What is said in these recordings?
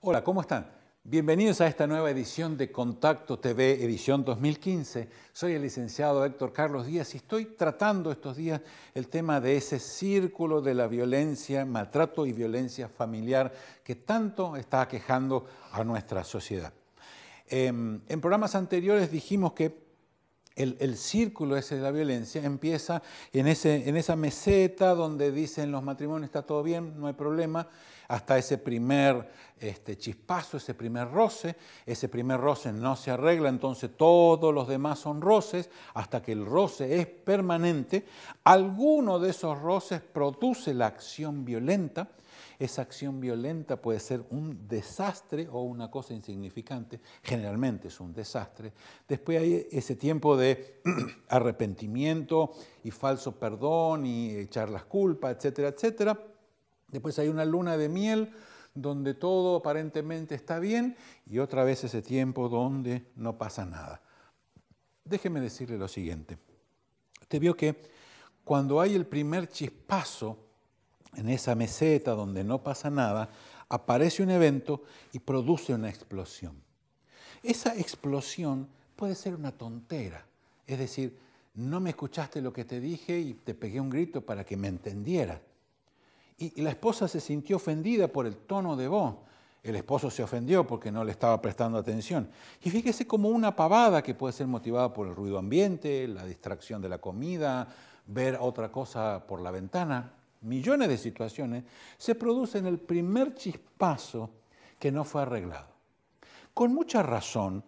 Hola, ¿cómo están? Bienvenidos a esta nueva edición de Contacto TV, edición 2015. Soy el licenciado Héctor Carlos Díaz y estoy tratando estos días el tema de ese círculo de la violencia, maltrato y violencia familiar que tanto está aquejando a nuestra sociedad. En programas anteriores dijimos que el círculo ese de la violencia empieza en esa meseta donde dicen los matrimonios está todo bien, no hay problema, hasta ese primer chispazo, ese primer roce no se arregla, entonces todos los demás son roces, hasta que el roce es permanente. Alguno de esos roces produce la acción violenta. Esa acción violenta puede ser un desastre o una cosa insignificante, generalmente es un desastre. Después hay ese tiempo de arrepentimiento y falso perdón y echar las culpas, etcétera, etcétera. Después hay una luna de miel donde todo aparentemente está bien y otra vez ese tiempo donde no pasa nada. Déjeme decirle lo siguiente. Usted vio que cuando hay el primer chispazo en esa meseta donde no pasa nada, aparece un evento y produce una explosión. Esa explosión puede ser una tontera, es decir, no me escuchaste lo que te dije y te pegué un grito para que me entendieras. Y la esposa se sintió ofendida por el tono de voz. El esposo se ofendió porque no le estaba prestando atención. Y fíjese como una pavada que puede ser motivada por el ruido ambiente, la distracción de la comida, ver otra cosa por la ventana. Millones de situaciones se producen en el primer chispazo que no fue arreglado. Con mucha razón,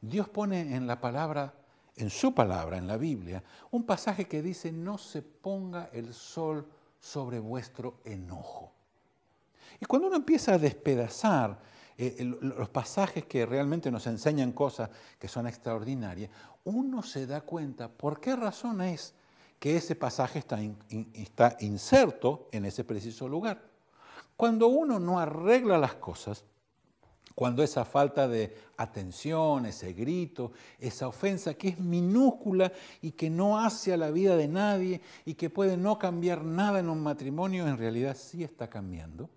Dios pone en la palabra, en su palabra, en la Biblia, un pasaje que dice: no se ponga el sol sobre vuestro enojo. Y cuando uno empieza a despedazar los pasajes que realmente nos enseñan cosas que son extraordinarias, uno se da cuenta por qué razón es que ese pasaje está inserto en ese preciso lugar. Cuando uno no arregla las cosas, cuando esa falta de atención, ese grito, esa ofensa que es minúscula y que no hace a la vida de nadie y que puede no cambiar nada en un matrimonio, en realidad sí está cambiando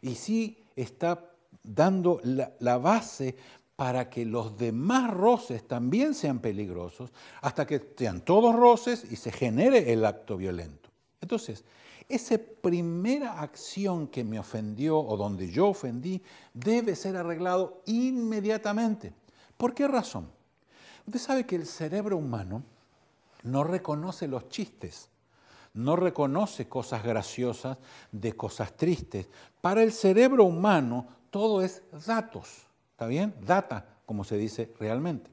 y sí está dando la base para que los demás roces también sean peligrosos, hasta que sean todos roces y se genere el acto violento. Entonces, esa primera acción que me ofendió o donde yo ofendí debe ser arreglado inmediatamente. ¿Por qué razón? Usted sabe que el cerebro humano no reconoce los chistes, no reconoce cosas graciosas de cosas tristes. Para el cerebro humano todo es datos. ¿Está bien? Data, como se dice realmente.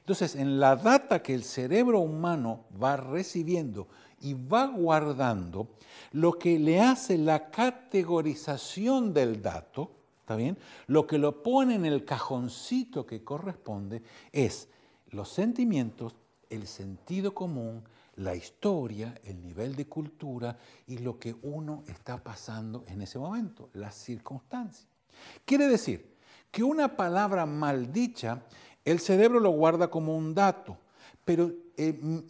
Entonces, en la data que el cerebro humano va recibiendo y va guardando, lo que le hace la categorización del dato, ¿está bien? Lo que lo pone en el cajoncito que corresponde es los sentimientos, el sentido común, la historia, el nivel de cultura y lo que uno está pasando en ese momento, las circunstancias. Quiere decir que una palabra maldicha, el cerebro lo guarda como un dato, pero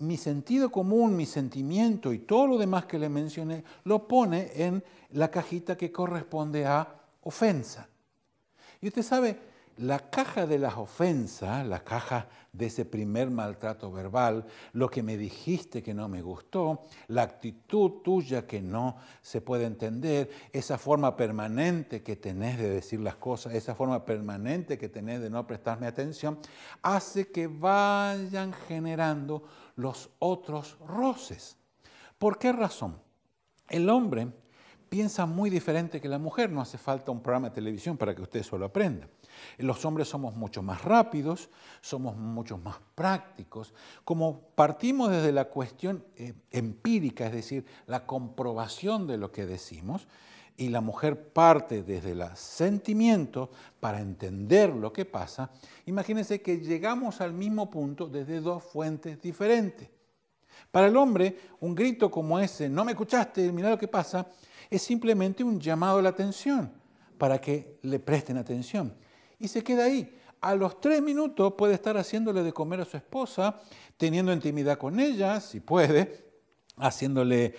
mi sentido común, mi sentimiento y todo lo demás que le mencioné, lo pone en la cajita que corresponde a ofensa. Y usted sabe, la caja de las ofensas, la caja de ese primer maltrato verbal, lo que me dijiste que no me gustó, la actitud tuya que no se puede entender, esa forma permanente que tenés de decir las cosas, esa forma permanente que tenés de no prestarme atención, hace que vayan generando los otros roces. ¿Por qué razón? El hombre piensa muy diferente que la mujer, no hace falta un programa de televisión para que usted eso lo aprenda. Los hombres somos mucho más rápidos, somos mucho más prácticos. Como partimos desde la cuestión empírica, es decir, la comprobación de lo que decimos, y la mujer parte desde los sentimientos para entender lo que pasa, imagínense que llegamos al mismo punto desde dos fuentes diferentes. Para el hombre, un grito como ese, no me escuchaste, mira lo que pasa, es simplemente un llamado a la atención para que le presten atención. Y se queda ahí. A los 3 minutos puede estar haciéndole de comer a su esposa, teniendo intimidad con ella, si puede, haciéndole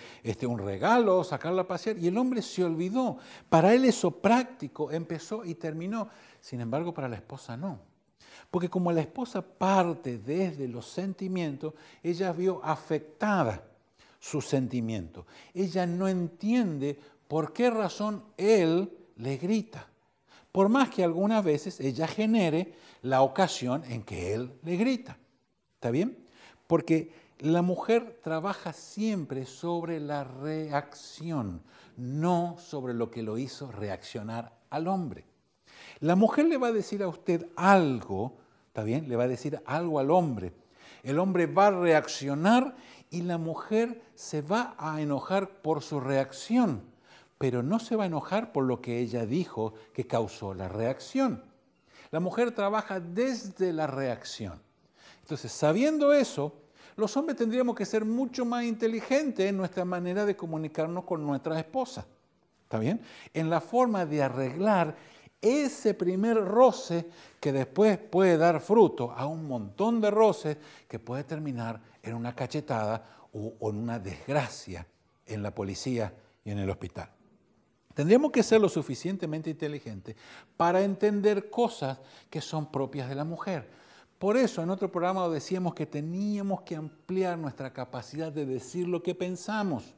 un regalo, sacarla a pasear, y el hombre se olvidó. Para él eso práctico empezó y terminó. Sin embargo, para la esposa no. Porque como la esposa parte desde los sentimientos, ella vio afectada sus sentimientos. Ella no entiende por qué razón él le grita. Por más que algunas veces ella genere la ocasión en que él le grita. ¿Está bien? Porque la mujer trabaja siempre sobre la reacción, no sobre lo que lo hizo reaccionar al hombre. La mujer le va a decir a usted algo, ¿está bien? Le va a decir algo al hombre. El hombre va a reaccionar y la mujer se va a enojar por su reacción, pero no se va a enojar por lo que ella dijo que causó la reacción. La mujer trabaja desde la reacción. Entonces, sabiendo eso, los hombres tendríamos que ser mucho más inteligentes en nuestra manera de comunicarnos con nuestras esposas. ¿Está bien? En la forma de arreglar ese primer roce que después puede dar fruto a un montón de roces que puede terminar en una cachetada o en una desgracia en la policía y en el hospital. Tendríamos que ser lo suficientemente inteligentes para entender cosas que son propias de la mujer. Por eso en otro programa decíamos que teníamos que ampliar nuestra capacidad de decir lo que pensamos,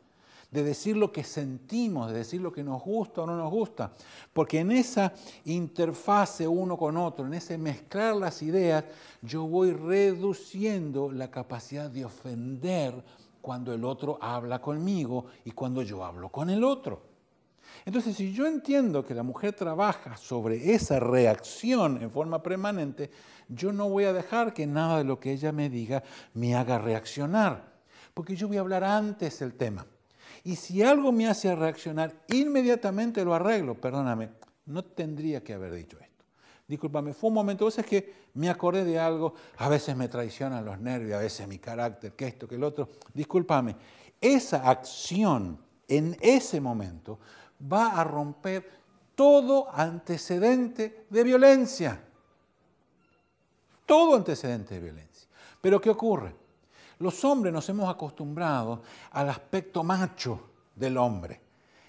de decir lo que sentimos, de decir lo que nos gusta o no nos gusta. Porque en esa interfase uno con otro, en ese mezclar las ideas, yo voy reduciendo la capacidad de ofender cuando el otro habla conmigo y cuando yo hablo con el otro. Entonces, si yo entiendo que la mujer trabaja sobre esa reacción en forma permanente, yo no voy a dejar que nada de lo que ella me diga me haga reaccionar, porque yo voy a hablar antes el tema. Y si algo me hace reaccionar, inmediatamente lo arreglo. Perdóname, no tendría que haber dicho esto. Discúlpame, fue un momento, es que me acordé de algo, a veces me traicionan los nervios, a veces mi carácter, que esto, que el otro. Discúlpame, esa acción en ese momento va a romper todo antecedente de violencia. Todo antecedente de violencia. Pero ¿qué ocurre? Los hombres nos hemos acostumbrado al aspecto macho del hombre.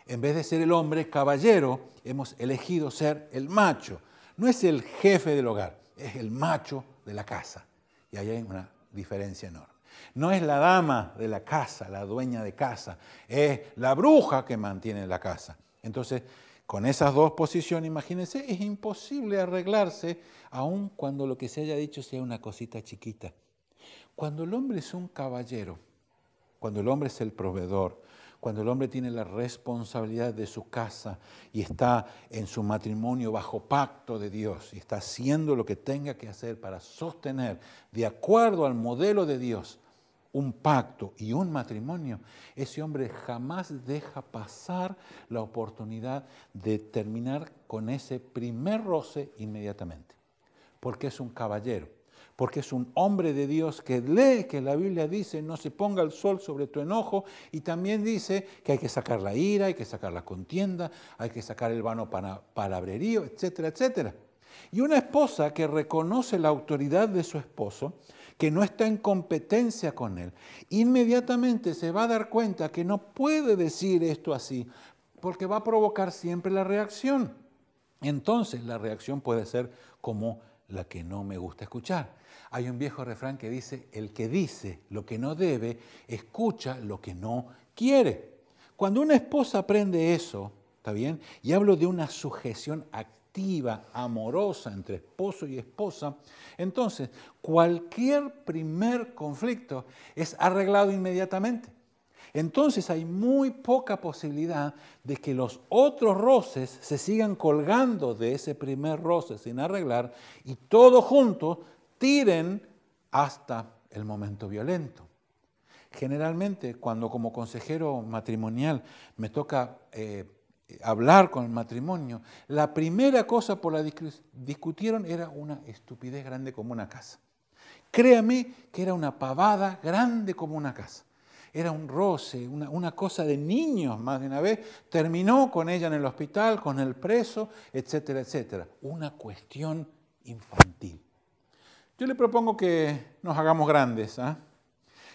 En vez de ser el hombre caballero, hemos elegido ser el macho. No es el jefe del hogar, es el macho de la casa. Y ahí hay una diferencia enorme. No es la dama de la casa, la dueña de casa, es la bruja que mantiene la casa. Entonces, con esas dos posiciones, imagínense, es imposible arreglarse, aun cuando lo que se haya dicho sea una cosita chiquita. Cuando el hombre es un caballero, cuando el hombre es el proveedor, cuando el hombre tiene la responsabilidad de su casa y está en su matrimonio bajo pacto de Dios y está haciendo lo que tenga que hacer para sostener, de acuerdo al modelo de Dios, un pacto y un matrimonio, ese hombre jamás deja pasar la oportunidad de terminar con ese primer roce inmediatamente, porque es un caballero, porque es un hombre de Dios que lee que la Biblia dice no se ponga el sol sobre tu enojo y también dice que hay que sacar la ira, hay que sacar la contienda, hay que sacar el vano palabrerío, etcétera, etcétera. Y una esposa que reconoce la autoridad de su esposo, que no está en competencia con él, inmediatamente se va a dar cuenta que no puede decir esto así, porque va a provocar siempre la reacción. Entonces la reacción puede ser como la que no me gusta escuchar. Hay un viejo refrán que dice, el que dice lo que no debe, escucha lo que no quiere. Cuando una esposa aprende eso, ¿está bien? Y hablo de una sujeción activa, amorosa entre esposo y esposa, entonces cualquier primer conflicto es arreglado inmediatamente. Entonces hay muy poca posibilidad de que los otros roces se sigan colgando de ese primer roce sin arreglar y todos juntos tiren hasta el momento violento. Generalmente, cuando como consejero matrimonial me toca hablar con el matrimonio, la primera cosa por la que discutieron era una estupidez grande como una casa. Créame que era una pavada grande como una casa. Era un roce, una cosa de niños más de una vez. Terminó con ella en el hospital, con el preso, etcétera, etcétera. Una cuestión infantil. Yo le propongo que nos hagamos grandes, ¿eh?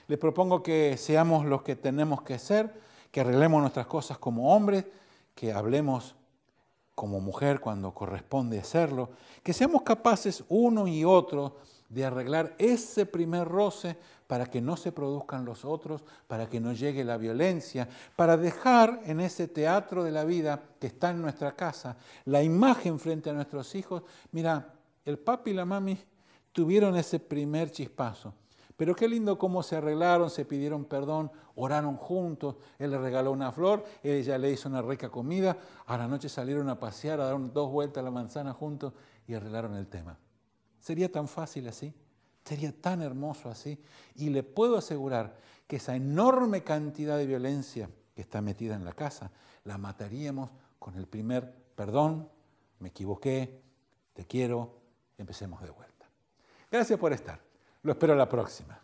Les propongo que seamos los que tenemos que ser, que arreglemos nuestras cosas como hombres, que hablemos como mujer cuando corresponde hacerlo, que seamos capaces uno y otro de arreglar ese primer roce para que no se produzcan los otros, para que no llegue la violencia, para dejar en ese teatro de la vida que está en nuestra casa la imagen frente a nuestros hijos. Mira, el papi y la mami tuvieron ese primer chispazo, pero qué lindo cómo se arreglaron, se pidieron perdón, oraron juntos, él le regaló una flor, ella le hizo una rica comida, a la noche salieron a pasear, a dar 2 vueltas a la manzana juntos y arreglaron el tema. ¿Sería tan fácil así? ¿Sería tan hermoso así? Y le puedo asegurar que esa enorme cantidad de violencia que está metida en la casa, la mataríamos con el primer perdón, me equivoqué, te quiero, empecemos de vuelta. Gracias por estar. Lo espero la próxima.